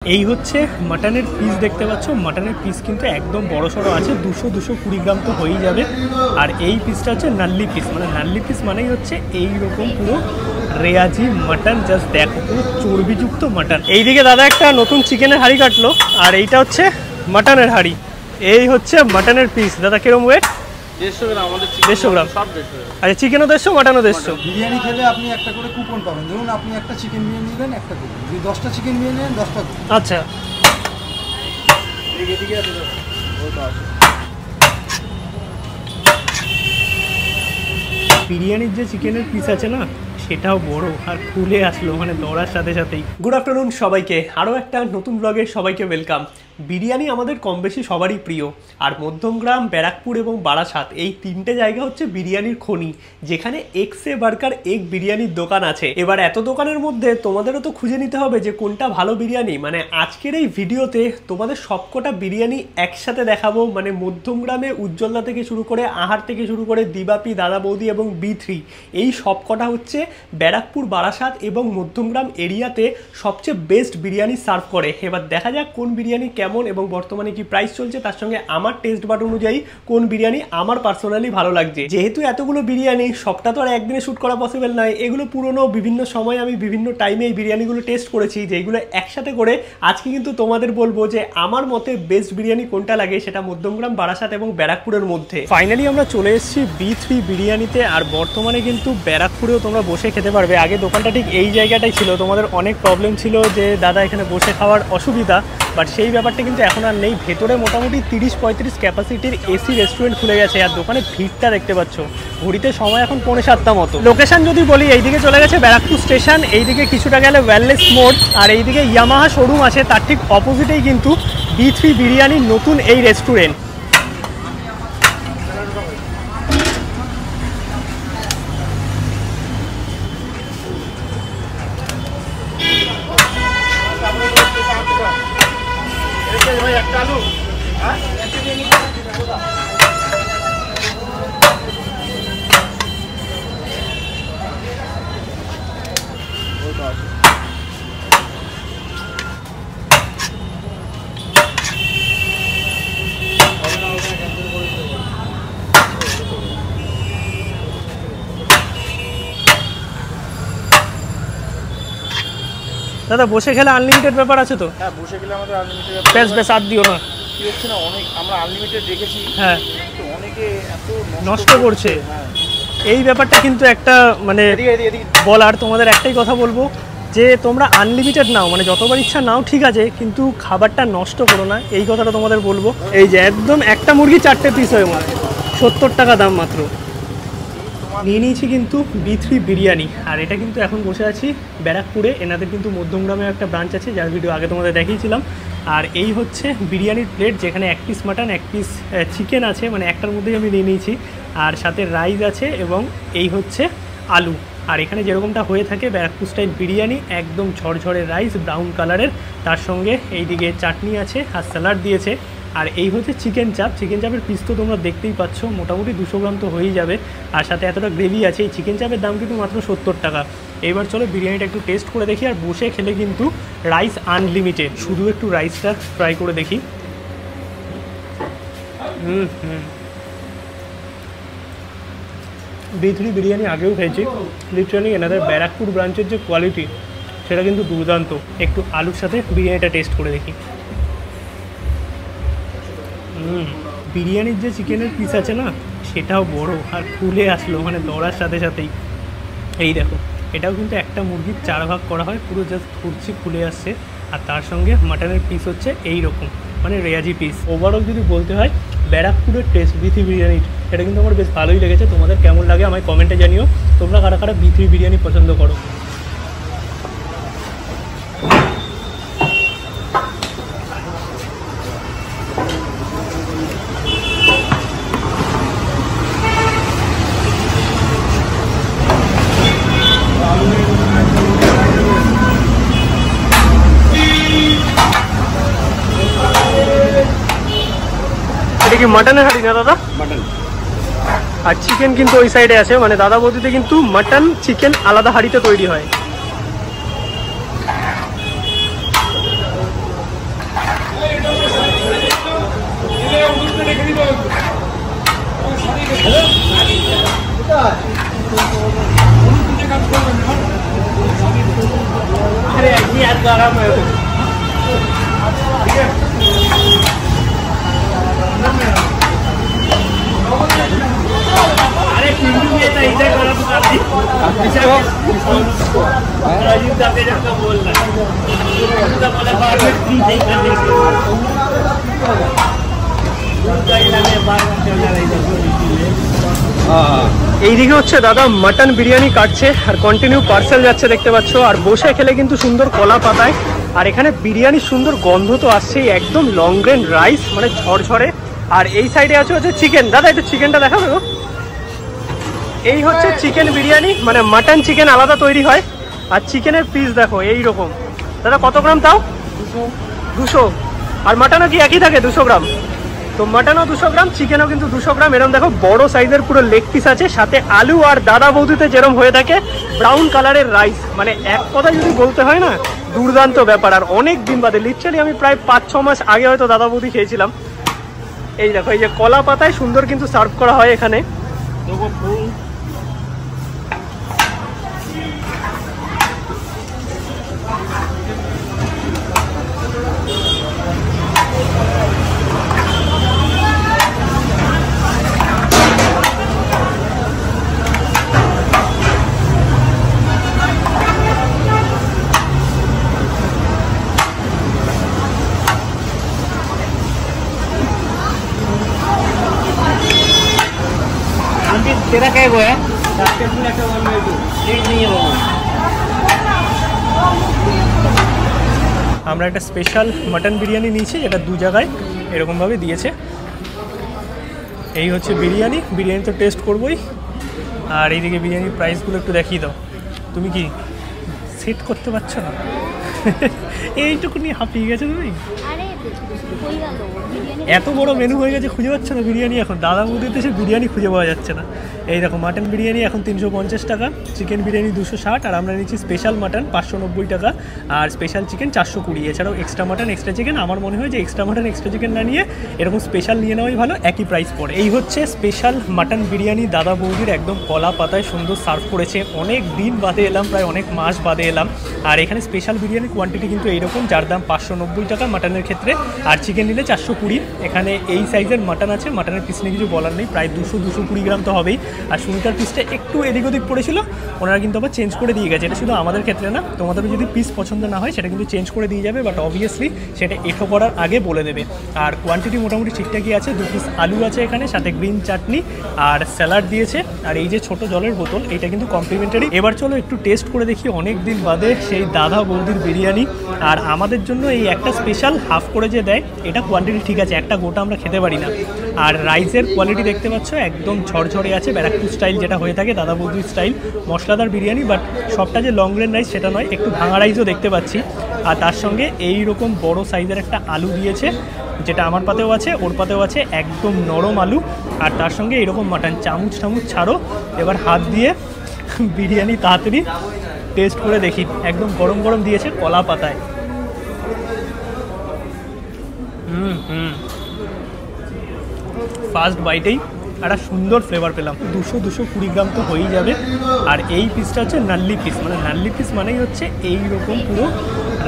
এই হচ্ছে মাটনের পিস দেখতে পাচ্ছ। মাটনের পিস কিন্তু একদম বড় সড়ো আছে, 200-220 গ্রাম তো হয়েই যাবে। আর এই পিসটা হচ্ছে নাল্লি পিস, মানে নাল্লি পিস মানেই হচ্ছে এইরকম পুরো রেয়াজি মাটন। জাস্ট দেখো পুরো চর্বিযুক্ত মাটন। এইদিকে দাদা একটা নতুন চিকেনের হাঁড়ি কাটলো, আর এইটা হচ্ছে মাটনের হাঁড়ি। এই হচ্ছে মাটনের পিস। দাদা কিরম ওয়েট? 150 গ্রাম। 150 গ্রাম। সব 150। আচ্ছা, চিকেনও 150, মাটনও 150। বিরিয়ানি খেলে আপনি একটা করে কুপন পাবেন। ধরুন আপনি একটা চিকেন বিরিয়ানি নিলেন, একটা কুপন। যদি 10টা চিকেন বিরিয়ানি নেন 10টা কুপন। আচ্ছা, এদিকে আছে তো, ওই তো আছে। বিরিয়ানির যে চিকেনের পিস আছে না, সেটাও বড় আর খুলে আসলো মানে দৌড়ার সাথে সাথেই। গুড আফটারনুন সবাইকে, আরও একটা নতুন ব্লগে সবাইকে ওয়েলকাম। বিরিয়ানি আমাদের কম বেশি সবারই প্রিয়, আর মধ্যমগ্রাম, ব্যারাকপুর এবং বারাসাত এই তিনটে জায়গা হচ্ছে বিরিয়ানির খনি, যেখানে এক্সে বার্কার এগ বিরিয়ানির দোকান আছে। এবার এত দোকানের মধ্যে তোমাদেরও তো খুঁজে নিতে হবে যে কোনটা ভালো বিরিয়ানি। মানে আজকের এই ভিডিওতে তোমাদের সবকটা বিরিয়ানি একসাথে দেখাবো। মানে মধ্যমগ্রামে উজ্জ্বলদা থেকে শুরু করে, আহার থেকে শুরু করে দিবাপি, দাদা বৌদি এবং B3, এই সবকটা হচ্ছে ব্যারাকপুর, বারাসাত এবং মধ্যমগ্রাম এরিয়াতে সবচেয়ে বেস্ট বিরিয়ানি সার্ভ করে। এবার দেখা যাক কোন বিরিয়ানি কেমন এবং বর্তমানে কি প্রাইস চলছে, তার সঙ্গে আমার টেস্ট বাড অনুযায়ী কোন বিরিয়ানি আমার পার্সোনালি ভালো লাগছে। যেহেতু এতগুলো বিরিয়ানি সবটা তো আর একদিনে শ্যুট করা পসিবল নয়, এগুলো পুরনো বিভিন্ন সময় আমি বিভিন্ন টাইমে এই বিরিয়ানিগুলো টেস্ট করেছি, যেগুলো একসাথে করে আজকে কিন্তু তোমাদের বলবো যে আমার মতে বেস্ট বিরিয়ানি কোনটা লাগে, সেটা মধ্যমগ্রাম, বারাসাত এবং ব্যারাকপুরের মধ্যে। ফাইনালি আমরা চলে এসেছি B3 বিরিয়ানিতে। আর বর্তমানে কিন্তু ব্যারাকপুরেও তোমরা বসে খেতে পারবে। আগে দোকানটা ঠিক এই জায়গাটাই ছিল, তোমাদের অনেক প্রবলেম ছিল যে দাদা এখানে বসে খাওয়ার অসুবিধা, বাট সেই ব্যাপারটা কিন্তু এখন আর নেই। ভেতরে মোটামুটি 30-35 ক্যাপাসিটির এসি রেস্টুরেন্ট খুলে গেছে। আর দোকানে ভিড়টা দেখতে পাচ্ছ, ঘড়িতে সময় এখন 6:45 মতো। লোকেশন যদি বলি, এইদিকে চলে গেছে ব্যারাকপুর স্টেশন, এইদিকে কিছুটা গেলে ওয়েলনেস মোড়, আর এইদিকে ইয়ামাহা শোরুম আছে, তার ঠিক অপোজিটেই কিন্তু B3 বিরিয়ানির নতুন এই রেস্টুরেন্ট। দাদা বসে খেলে আনলিমিটেড ব্যাপার আছে তো? হ্যাঁ, বসে গেলে আমাদের আনলিমিটেড। বেশ আর দিও না, কি হচ্ছে না, অনেক আমরা আনলিমিটেড রেখেছি। হ্যাঁ, তো অনেকে এত নষ্ট করছে। হ্যাঁ, এই ব্যাপারটা কিন্তু একটা মানে বলার, তোমাদের একটাই কথা বলবো যে তোমরা আনলিমিটেড নাও, মানে যতবার ইচ্ছা নাও, ঠিক আছে, কিন্তু খাবারটা নষ্ট করো না, এই কথাটা তোমাদের বলবো। এই যে একদম একটা মুরগি 4টে পিস হয়ে মাত্র 70 টাকা দাম মাত্র। নিয়ে নিয়েছি কিন্তু B3 বিরিয়ানি। আর এটা কিন্তু এখন বসে আছি ব্যারাকপুরে। এনাদের কিন্তু মধ্যমগ্রামে একটা ব্রাঞ্চ আছে, যার ভিডিও আগে তোমাদের দেখিয়েছিলাম। আর এই হচ্ছে বিরিয়ানির প্লেট, যেখানে 1 পিস মাটন, 1 পিস চিকেন আছে, মানে একটার মধ্যেই আমি নিয়ে নিয়েছি। আর সাথে রাইস আছে এবং এই হচ্ছে আলু। আর এখানে যেরকমটা হয়ে থাকে ব্যারাকপুর স্টাইল বিরিয়ানি, একদম ঝরঝরে রাইস ব্রাউন কালারের, তার সঙ্গে এইদিকে চাটনি আছে আর স্যালাড দিয়েছে। আর এই হচ্ছে চিকেন চাপ। চিকেন চাপের পিস তো তোমরা দেখতেই পাচ্ছ, মোটামুটি 200 গ্রাম তো হয়েই যাবে। আর সাথে এতটা গ্রেভি আছে। এই চিকেন চাপের দাম কিন্তু মাত্র 70 টাকা। এবার চলো বিরিয়ানিটা একটু টেস্ট করে দেখি। আর বসে খেলে কিন্তু রাইস আনলিমিটেড। শুধু একটু রাইসটা ট্রাই করে দেখি। B3 বিরিয়ানি আগেও খেয়েছি। লিটারালি এনাদের ব্যারাকপুর ব্রাঞ্চের যে কোয়ালিটি, সেটা কিন্তু দুর্দান্ত। একটু আলুর সাথে বিরিয়ানিটা টেস্ট করে দেখি। বিরিয়ানির যে চিকেনের পিস আছে না, সেটাও বড় আর খুলে আসলো মানে দৌড়ার সাথে সাথেই। এই দেখো, এটাও কিন্তু একটা মুরগির 4 ভাগ করা হয়, পুরো জাস্ট ফুটছি খুলে আসছে। আর তার সঙ্গে মাটনের পিস হচ্ছে এই রকম, মানে রেয়াজি পিস। ওভারঅল যদি বলতে হয় ব্যারাকপুরের টেস্ট B3 বিরিয়ানির, এটা কিন্তু আমার বেশ ভালোই লেগেছে। তোমাদের কেমন লাগে আমায় কমেন্টে জানিও। তোমরা কারা কারা B3 বিরিয়ানি পছন্দ করো। এটা কি মাটনের হাঁড়ি না দাদা? মাটন। আর চিকেন কিন্তু ওই সাইডে আছে, মানে দাদা বৌদিতে কিন্তু মাটন চিকেন আলাদা হাঁড়িতে তৈরি হয়। अरे पिंटू ये तो इधर करो तो कर दी राजीव का बेटा का बोल रहा है तो बोला बार में फ्री नहीं करने के दूसरा इलाके बार में चल रहा है इधर এইদিকে হচ্ছে দাদা মাটন বিরিয়ানি কাটছে আর কন্টিনিউ পার্সেল যাচ্ছে দেখতে পাচ্ছ আর বসে খেলে কিন্তু সুন্দর কলা পাতায় আর এখানে বিরিয়ানির সুন্দর গন্ধ তো আসছেই একদম লং গ্রেন রাইস মানে ঝরঝরে আর এই সাইডে আছে হচ্ছে চিকেন দাদা একটু চিকেনটা দেখাবে গো এই হচ্ছে চিকেন বিরিয়ানি মানে মাটন চিকেন আলাদা তৈরি হয় আর চিকেনের পিস দেখো এই রকম দাদা কত গ্রাম তাও 200 আর মাটনও কি একই থাকে 200 গ্রাম তো মাটনও 200 গ্রাম চিকেনও কিন্তু 200 গ্রাম এরকম দেখো বড় সাইজের পুরো লেগ পিস আছে সাথে আলু আর দাদা বৌদিতে যেরকম হয়ে থাকে ব্রাউন কালারের রাইস মানে এক কথা যদি বলতে হয় না দুর্দান্ত ব্যাপার আর অনেক দিন বাদে লিটারালি আমি প্রায় 5-6 মাস আগে হয়তো দাদা বৌদি খেয়েছিলাম এই দেখো এই যে কলা পাতায় সুন্দর কিন্তু সার্ভ করা হয় এখানে तेरा क्या है আমরা একটা স্পেশাল মাটন বিরিয়ানি নিয়েছি যেটা দু জায়গায় এরকমভাবে দিয়েছে এই হচ্ছে বিরিয়ানি তো টেস্ট করবোই আর এইদিকে বিরিয়ানির প্রাইসগুলো একটু দেখিয়ে দাও তুমি কি সেট করতে পারছো না এইটুকুনি হাঁপিয়ে গেছে তুমি এত বড় মেনু হয়ে গেছে খুঁজে পাচ্ছ না বিরিয়ানি এখন দাদা বৌদিতে সে বিরিয়ানি খুঁজে পাওয়া যাচ্ছে না এই দেখো মাটন বিরিয়ানি এখন 350 টাকা চিকেন বিরিয়ানি 260 আর আমরা নিচ্ছি স্পেশাল মাটন 590 টাকা আর স্পেশাল চিকেন 420 এছাড়াও এক্সট্রা মাটন এক্সট্রা চিকেন আমার মনে হয় যে এক্সট্রা মাটন এক্সট্রা চিকেন না নিয়ে এরকম স্পেশাল নিয়ে নেওয়াই ভালো একই প্রাইস পড়ে এই হচ্ছে স্পেশাল মাটন বিরিয়ানি দাদা বৌদির একদম কলা পাতায় সুন্দর সার্ভ করেছে অনেক দিন বাদে এলাম প্রায় অনেক মাস বাদে এলাম আর এখানে স্পেশাল বিরিয়ানির কোয়ান্টিটি কিন্তু এইরকম যার দাম 590 টাকা মাটনের ক্ষেত্রে আর চিকেন নিলে 420 এখানে এই সাইজের মাটন আছে মাটনের পিস নিয়ে কিছু বলার নেই প্রায় 200-220 গ্রাম তো হবেই আর সুনিতার পিসটা একটু এদিক ওদিক পড়েছিল ওনারা কিন্তু আবার চেঞ্জ করে দিয়ে গেছে এটা শুধু আমাদের ক্ষেত্রে না তোমাদের যদি পিস পছন্দ না হয় সেটা কিন্তু চেঞ্জ করে দিয়ে যাবে বাট অবভিয়াসলি সেটা এঠো করার আগে বলে দেবে আর কোয়ান্টিটি মোটামুটি ঠিকঠাকই আছে 2 পিস আলু আছে এখানে সাথে গ্রিন চাটনি আর স্যালাড দিয়েছে আর এই যে ছোট জলের বোতল এটা কিন্তু কমপ্লিমেন্টারি এবার চলো একটু টেস্ট করে দেখি অনেক দিন বাদে সেই দাদা বৌদির বিরিয়ানি আর আমাদের জন্য এই একটা স্পেশাল হাফ করে যে দেয় এটা কোয়ান্টিটি ঠিক আছে একটা গোটা আমরা খেতে পারি না আর রাইসের কোয়ালিটি দেখতে পাচ্ছ একদম ঝরঝরে আছে ব্যারাকপুর স্টাইল যেটা হয়ে থাকে দাদা বৌদির স্টাইল মশলাদার বিরিয়ানি বাট সবটা যে লং গ্রেন রাইস সেটা নয় একটু ভাঙা রাইসও দেখতে পাচ্ছি আর তার সঙ্গে এই রকম বড় সাইজের একটা আলু দিয়েছে যেটা আমার পাতেও আছে ওর পাতেও আছে একদম নরম আলু আর তার সঙ্গে এরকম মাটন চামচ ছাড়ো এবার হাত দিয়ে বিরিয়ানি তাড়াতাড়ি টেস্ট করে দেখি একদম গরম গরম দিয়েছে কলা পাতায় ফার্স্ট বাইটেই একটা সুন্দর ফ্লেভার পেলাম 200-220 গ্রাম তো হয়েই যাবে আর এই পিসটা হচ্ছে নাল্লি পিস মানে নাল্লি পিস মানেই হচ্ছে এইরকম পুরো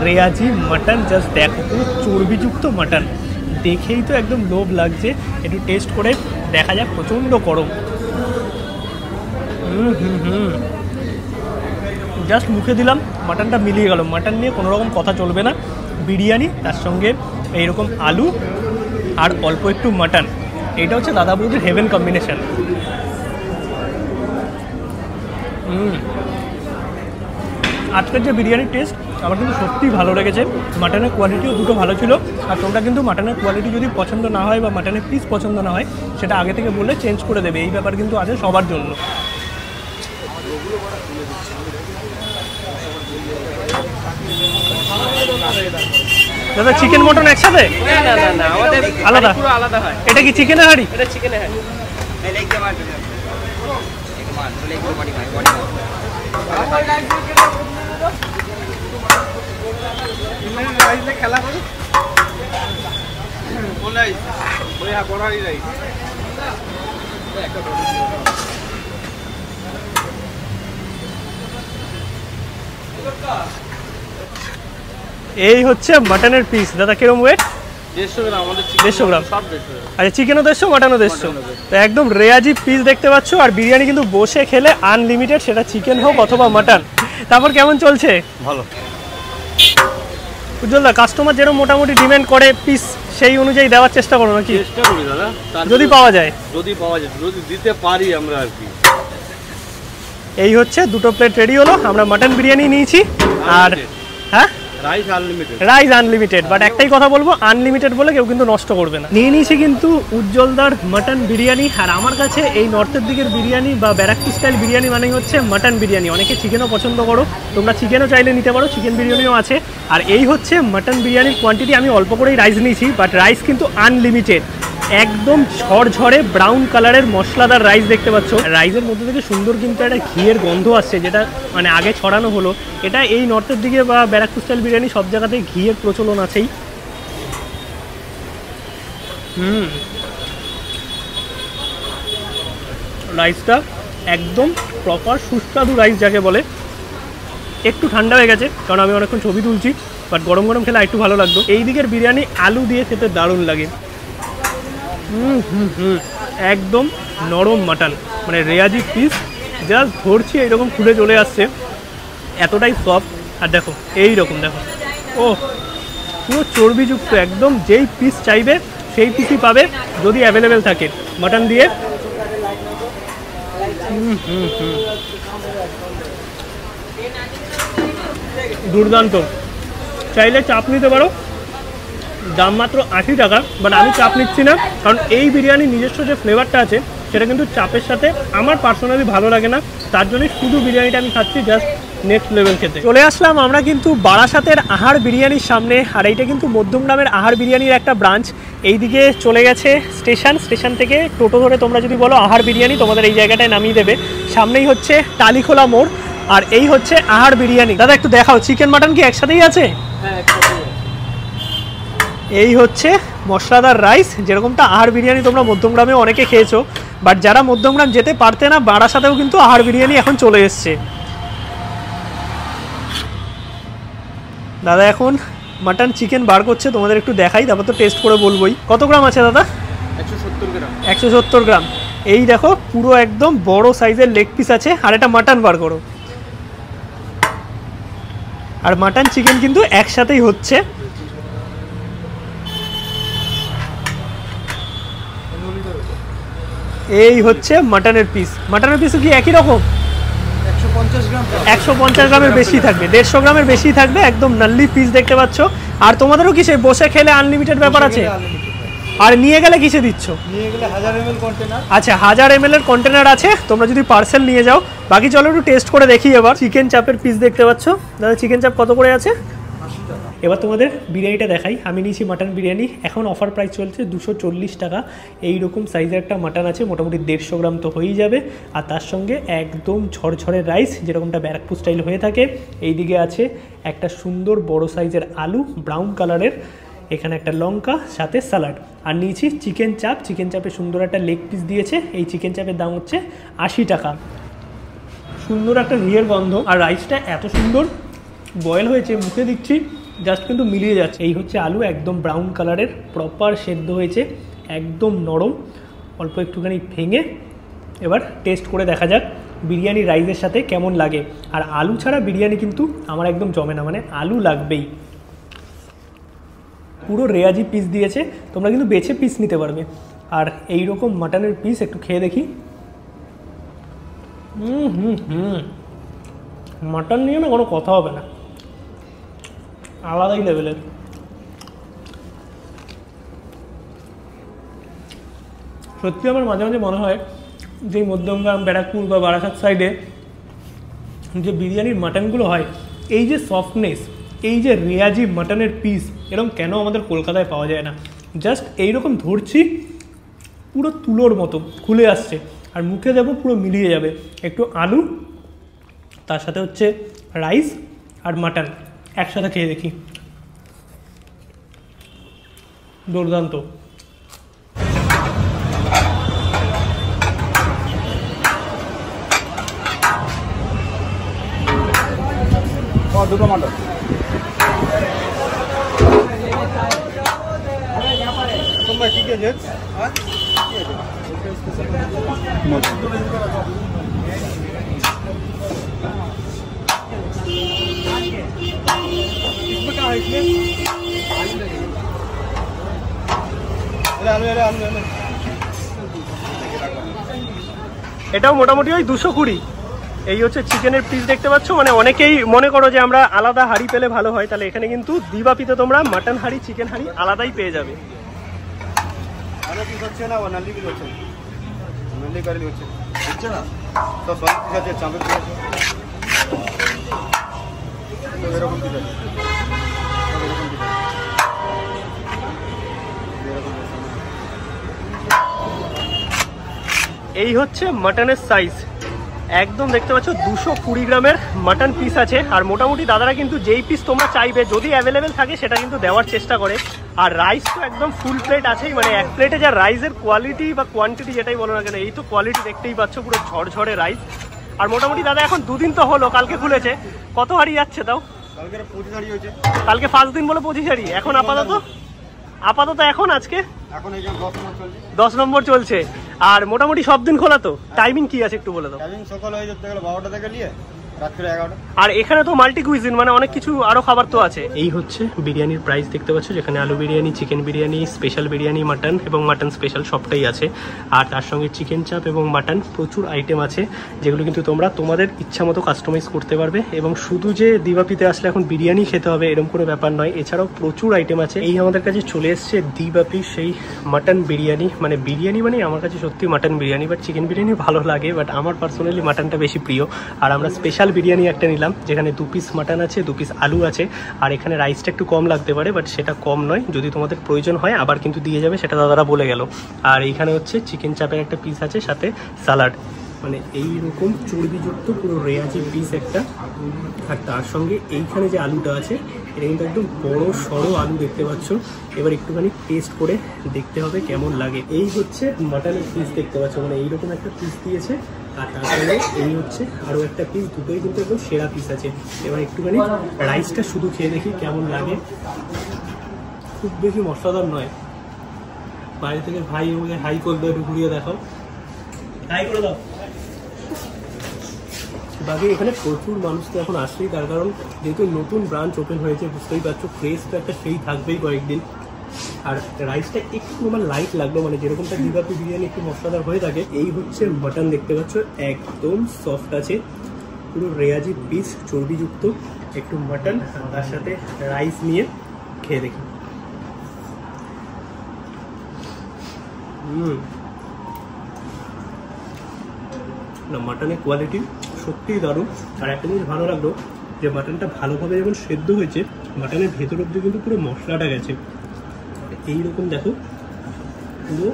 রেয়াজি মাটন জাস্ট দেখো পুরো চর্বিযুক্ত মাটন দেখেই তো একদম লোভ লাগছে একটু টেস্ট করে দেখা যাক প্রচণ্ড গরম জাস্ট মুখে দিলাম মাটনটা মিলিয়ে গেল মাটন নিয়ে কোনো রকম কথা চলবে না বিরিয়ানি তার সঙ্গে এইরকম আলু আর অল্প একটু মাটন এটা হচ্ছে দাদা বৌদির হেভেন কম্বিনেশন আজকের যে বিরিয়ানির টেস্ট আমার কিন্তু সত্যিই ভালো লেগেছে মাটনের কোয়ালিটিও দুটো ভালো ছিল আর তোমরা কিন্তু মাটনের কোয়ালিটি যদি পছন্দ না হয় বা মাটনের পিস পছন্দ না হয় সেটা আগে থেকে বললে চেঞ্জ করে দেবে এই ব্যাপার কিন্তু আছে সবার জন্য দাদা চিকেন মটন একসাথে না আমাদের আলাদা পুরো আলাদা হয় এটা কি চিকেনের হাঁড়ি এটা চিকেনের হাঁড়ি খেলা করি কোন রাইস ওই হ্যাঁ বড়ারি রাইস এই হচ্ছে মাটনের পিস। দাদা কিরম ওয়েট? 150 গ্রাম আমাদের 150 গ্রাম। সব 150 গ্রাম। আচ্ছা, চিকেনও 150, মাটনও 150। তো একদম রেয়াজি পিস দেখতে পাচ্ছ। আর বিরিয়ানি কিন্তু বসে খেলে আনলিমিটেড, সেটা চিকেন হোক অথবা মাটন। তারপর কেমন চলছে? ভালো। উজ্জ্বলদা, কাস্টমার যেরকম মোটামুটি ডিমান্ড করে পিস, সেই অনুযায়ী দেওয়ার চেষ্টা করো নাকি? চেষ্টা করি দাদা, যদি পাওয়া যায়। যদি দিতে পারি আমরা আর কি। এই হচ্ছে 2টো প্লেট রেডি হলো। আমরা মাটন বিরিয়ানি নিয়েছি। আর হ্যাঁ, rice unlimited. Rice unlimited, but একটাই কথা বলবো, আনলিমিটেড বলে কেউ কিন্তু নষ্ট করবে না। নিয়ে নিয়েছি কিন্তু উজ্জ্বলদার মাটন বিরিয়ানি। আর আমার কাছে এই নর্থের দিকের বিরিয়ানি বা ব্যারাকপুর স্টাইল বিরিয়ানি মানেই হচ্ছে মাটন বিরিয়ানি। অনেকে চিকেনও পছন্দ করো, তোমরা চিকেনও চাইলে নিতে পারো, চিকেন বিরিয়ানিও আছে। আর এই হচ্ছে মাটন বিরিয়ানির কোয়ান্টিটি। আমি অল্প করেই রাইস নিয়েছি, বাট রাইস কিন্তু আনলিমিটেড। একদম ঝরঝরে ব্রাউন কালারের মশলাদার রাইস দেখতে পাচ্ছ। রাইসের মধ্যে থেকে সুন্দর কিন্তু একটা ঘিয়ের গন্ধ আসছে, যেটা মানে আগে ছড়ানো হলো। এটা এই নর্থের দিকে বা ব্যারাকপুর স্টাইল বিরিয়ানি সব জায়গাতে ঘিয়ের প্রচলন আছেই। রাইসটা একদম প্রপার সুস্বাদু রাইস যাকে বলে। একটু ঠান্ডা হয়ে গেছে কারণ আমি অনেকক্ষণ ছবি তুলছি, বাট গরম গরম খেলে একটু ভালো লাগতো। এই দিকের বিরিয়ানি আলু দিয়ে খেতে দারুণ লাগে। একদম নরম মাটন, মানে রেয়াজি পিস, জাস্ট ধরছি এইরকম খুলে চলে আসছে, এতটাই সফট। আর দেখো এইরকম, দেখো ও পুরো চর্বিযুক্ত, একদম যেই পিস চাইবে সেই পিসই পাবে যদি অ্যাভেলেবেল থাকে মাটন দিয়ে। দুর্দান্ত। চাইলে চাপ নিতে পারো, দাম মাত্র 80 টাকা, বাট আমি চাপ নিচ্ছি না, কারণ এই বিরিয়ানির নিজস্ব যে ফ্লেভারটা আছে সেটা কিন্তু চাপের সাথে আমার পার্সোনালি ভালো লাগে না। তার জন্যই শুধু বিরিয়ানিটা আমি খাচ্ছি জাস্ট নেক্সট লেভেল খেতে। চলে আসলাম আমরা কিন্তু বারাসাতের আহার বিরিয়ানির সামনে। আর এইটা কিন্তু মধ্যমগ্রামের আহার বিরিয়ানির একটা ব্রাঞ্চ। এইদিকে চলে গেছে স্টেশন থেকে টোটো ধরে তোমরা যদি বলো আহার বিরিয়ানি, তোমাদের এই জায়গাটায় নামিয়ে দেবে। সামনেই হচ্ছে টালিখোলা মোড়, আর এই হচ্ছে আহার বিরিয়ানি। দাদা একটু দেখাও, চিকেন মাটন কি একসাথেই আছে? হ্যাঁ, একসাথে। এই হচ্ছে মশলাদার রাইস, যেরকমটা আহার বিরিয়ানি তোমরা মধ্যমগ্রামে অনেকে খেয়েছো, বাট যারা মধ্যমগ্রাম যেতে পারতে না, বারাসাতেও কিন্তু আহার বিরিয়ানি এখন চলে এসছে। দাদা এখন মাটন চিকেন বার করছে, তোমাদের একটু দেখাই, তারপর তো টেস্ট করে বলবোই। কত গ্রাম আছে দাদা? 170 গ্রাম। 170 গ্রাম। এই দেখো পুরো একদম বড় সাইজের লেগ পিস আছে। আর এটা মাটন বার করো। আর মাটন চিকেন কিন্তু একসাথেই হচ্ছে। এই হচ্ছে মাটনের পিস। মাটনের পিসও কি একই রকম? 150 গ্রাম। 150 গ্রামের বেশি থাকবে, 150 গ্রামের বেশি থাকবে। একদম নাল্লি পিস দেখতে পাচ্ছ। আর তোমাদেরও কি সেই বসে খেলে আনলিমিটেড ব্যাপার আছে? আর নিয়ে গেলে কিসে দিচ্ছ? নিয়ে গেলে 1000 ml কন্টেনার। আচ্ছা, 1000 ml এর কন্টেনার আছে, তোমরা যদি পার্সেল নিয়ে যাও। বাকি চলো একটু টেস্ট করে দেখি এবার। চিকেন চাপের পিস দেখতে পাচ্ছ। দাদা চিকেন চাপ কত করে আছে? 80 টাকা। এবার তোমাদের বিরিয়ানিটা দেখাই। আমি নিয়েছি মাটন বিরিয়ানি, এখন অফার প্রাইস চলছে 240 টাকা। এইরকম সাইজের একটা মাটন আছে, মোটামুটি 150 গ্রাম তো হয়েই যাবে। আর তার সঙ্গে একদম ঝরঝরে রাইস, যেরকমটা ব্যারাকপুর স্টাইল হয়ে থাকে। এইদিকে আছে একটা সুন্দর বড় সাইজের আলু ব্রাউন কালারের, এখানে একটা লঙ্কা, সাথে স্যালাড। আর নিয়েছি চিকেন চাপ। চিকেন চাপে সুন্দর একটা লেগ পিস দিয়েছে। এই চিকেন চাপের দাম হচ্ছে 80 টাকা। সুন্দর একটা ঘিয়ের গন্ধ, আর রাইসটা এত সুন্দর বয়েল হয়েছে, মুখে দিচ্ছি জাস্ট কিন্তু মিলিয়ে যাচ্ছে। এই হচ্ছে আলু, একদম ব্রাউন কালারের, প্রপার সেদ্ধ হয়েছে, একদম নরম, অল্প একটুখানি ভেঙে। এবার টেস্ট করে দেখা যাক বিরিয়ানি রাইসের সাথে কেমন লাগে। আর আলু ছাড়া বিরিয়ানি কিন্তু আমার একদম জমে না, মানে আলু লাগবেই। পুরো রেয়াজি পিস দিয়েছে, তোমরা কিন্তু বেছে পিস নিতে পারবে। আর এই রকম মাটনের পিস একটু খেয়ে দেখি। মাটন নিয়ে না কোনো কথা হবে না, আলাদাই লেভেলের। সত্যি আমার মাঝে মাঝে মনে হয় যে মধ্যমগ্রাম, ব্যারাকপুর বা বারাসাত সাইডে যে বিরিয়ানির মাটনগুলো হয়, এই যে সফটনেস, এই যে রেয়াজি মাটনের পিস, এরকম কেন আমাদের কলকাতায় পাওয়া যায় না। জাস্ট এইরকম ধরছি, পুরো তুলোর মতো খুলে আসছে, আর মুখে দেবো পুরো মিলিয়ে যাবে। একটু আলু, তার সাথে হচ্ছে রাইস আর মাটন একসাথে খেয়ে দেখি। দুর্দান্ত। দুটো মাটন। भाई ठीक है जेट इसमें क्या है इसमें এটাও মোটামুটি ওই 220। এই হচ্ছে চিকেনের পিস দেখতে পাচ্ছ। মানে অনেকেই মনে করো যে আমরা আলাদা হাঁড়ি পেলে ভালো হয়, তাহলে এখানে কিন্তু দিবাপিতে তোমরা মাটন হাঁড়ি চিকেন হাঁড়ি আলাদাই পেয়ে যাবে। আরো পিস হচ্ছে না নালি পিস হচ্ছে নালি কারি হচ্ছে হচ্ছে না তো সব পিস আছে চামড়া পিস আছে তো এরকম পিস আছে এরকম পিস আছে এই হচ্ছে মাটনের সাইজ, একদম দেখতে পাচ্ছ 220 গ্রামের মাটন পিস আছে। আর মোটামুটি দাদারা কিন্তু যেই পিস তোমরা চাইবে যদি অ্যাভেলেবেল থাকে সেটা কিন্তু দেওয়ার চেষ্টা করে। আর রাইস তো একদম ফুল প্লেট আছেই, মানে এক প্লেটে যা রাইসের কোয়ালিটি বা কোয়ান্টিটি যেটাই বলো না কেন, এই তো কোয়ালিটি দেখতেই পাচ্ছ, পুরো ঝরঝরে রাইস। আর মোটামুটি দাদা এখন 2 দিন তো হলো, কালকে খুলেছে, কত হাঁড়ি যাচ্ছে তাও? কালকে 25 হাঁড়ি হয়েছে, কালকে 5 দিন বলে 25 হাঁড়ি। এখন আপাতত এখন আজকে এখন এই যে 10 নম্বর চলছে, 10 নম্বর চলছে। আর মোটামুটি সব দিন খোলা তো? টাইমিং কি আছে একটু বলে দাও। টাইমিং সকাল হয়ে যেতে গেলে 12টা থেকে নিয়ে রাত্রে 11টা। আর এখানে তো মাল্টি কুইজিন, মানে অনেক কিছু আরো খাবার তো আছে। এই হচ্ছে বিরিয়ানির প্রাইস দেখতে পাচ্ছ, যেখানে আলু biryani, chicken biryani, special biryani, mutton এবং মাটন স্পেশাল সবটাই আছে। আর তার সঙ্গে চিকেন চাপ এবং মাটন প্রচুর আইটেম আছে, যেগুলো কিন্তু তোমরা তোমাদের ইচ্ছা মতো কাস্টমাইজ করতে পারবে। এবং শুধু যে দিবাপিতে আসলে এখন বিরিয়ানি খেতে হবে এরকম কোনো ব্যাপার নয়, এছাড়াও প্রচুর আইটেম আছে। এই আমাদের কাছে চলে এসছে দিবাপি সেই মাটন বিরিয়ানি। মানে বিরিয়ানি মানে আমার কাছে সত্যি mutton biryani, but chicken biryani ভালো লাগে, বাট আমার পার্সোনালি মাটনটা বেশি প্রিয়। আর আমরা স্পেশাল বিরিয়ানি একটা নিলাম, যেখানে 2 পিস মাটন আছে, 2 পিস আলু আছে। আর এখানে রাইসটা একটু কম লাগতে পারে, বাট সেটা কম নয়, যদি তোমাদের প্রয়োজন হয় আবার কিন্তু দিয়ে যাবে, সেটা দাদারা বলে গেল। আর এইখানে হচ্ছে চিকেন চাপের একটা পিস আছে, সাথে সালাড, মানে এইরকম চর্বিযুক্ত পুরো রেয়াজি পিস একটা। আর তার সঙ্গে এইখানে যে আলুটা আছে, এটা কিন্তু একদম বড় সড়ো আলু দেখতে পাচ্ছ। এবার একটুখানি টেস্ট করে দেখতে হবে কেমন লাগে। এই হচ্ছে মাটনের পিস দেখতে পাচ্ছ, মানে এইরকম একটা পিস দিয়েছে। আর তার সঙ্গে এই হচ্ছে আরও একটা পিস, দুটোই কিন্তু একদম সেরা পিস আছে। এবার একটুখানি রাইসটা শুধু খেয়ে দেখি কেমন লাগে। খুব বেশি মশলাদার নয়। বাইরে থেকে ভাই আমাকে হাই করে দাও, একটু ঘুরিয়ে দেখাও, হাই করে দাও। বাকি এখানে প্রচুর মানুষ তো এখন আসছেই, তার কারণ যেহেতু নতুন ব্রাঞ্চ ওপেন হয়েছে, বুঝতেই পারছো ফ্রেশ তো একটা সেই থাকবেই কয়েকদিন। আর রাইসটা একটু আমার লাইট লাগলো, মানে যেরকমটা দিবাপি বিরিয়ানি একটু মশলাদার হয়ে থাকে। এই হচ্ছে মাটন দেখতে পাচ্ছ, একদম সফট আছে, পুরো রেয়াজি পিস চর্বিযুক্ত। একটু মাটন তার সাথে রাইস নিয়ে খেয়ে দেখি। না, মাটনের কোয়ালিটি সত্যিই দারুণ। আর একটা জিনিস ভালো লাগলো যে মাটনটা ভালোভাবে যখন সেদ্ধ হয়েছে, মাটনের ভেতর অব্দি কিন্তু পুরো মশলাটা গেছে। এইরকম দেখো, পুরো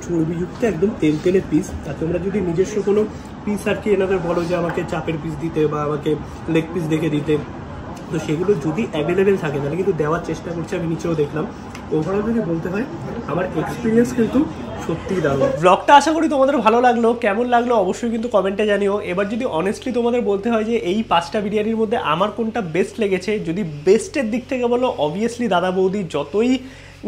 চর্বিযুক্ত একদম তেল তেলে পিস। আর তোমরা যদি নিজস্ব কোনো পিস আর কি এনাদের বলো যে আমাকে চাপের পিস দিতে বা আমাকে লেগ পিস দেখে দিতে, তো সেগুলো যদি অ্যাভেলেবেল থাকে তাহলে কিন্তু দেওয়ার চেষ্টা করছি। আমি নিচেও দেখলাম। ওভারঅল যদি বলতে হয়, আমার এক্সপিরিয়েন্স কিন্তু সত্যিই দারুণ। ব্লগটা আশা করি তোমাদের ভালো লাগলো। কেমন লাগলো অবশ্যই কিন্তু কমেন্টে জানিও। এবার যদি অনেস্টলি তোমাদের বলতে হয় যে এই 5টা বিরিয়ানির মধ্যে আমার কোনটা বেস্ট লেগেছে, যদি বেস্টের দিক থেকে বলো, অবভিয়াসলি দাদা বৌদি যতই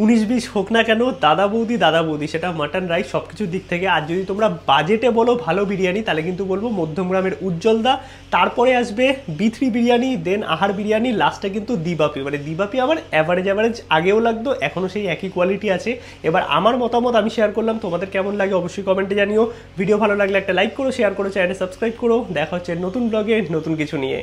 19-20 হোক না কেন, দাদা বৌদি সেটা মাটন রাইস সব কিছুর দিক থেকে। আর যদি তোমরা বাজেটে বলো ভালো বিরিয়ানি, তাহলে কিন্তু বলবো মধ্যমগ্রামের উজ্জ্বলদা, তারপরে আসবে B3 বিরিয়ানি, দেন আহার বিরিয়ানি, লাস্টে কিন্তু দিবাপি। মানে দিবাপি আমার অ্যাভারেজ আগেও লাগতো, এখনও সেই একই কোয়ালিটি আছে। এবার আমার মতামত আমি শেয়ার করলাম, তোমাদের কেমন লাগে অবশ্যই কমেন্টে জানিও। ভিডিও ভালো লাগলে একটা লাইক করো, শেয়ার করো, চ্যানেল সাবস্ক্রাইব করো। দেখা হচ্ছে নতুন ব্লগে নতুন কিছু নিয়ে।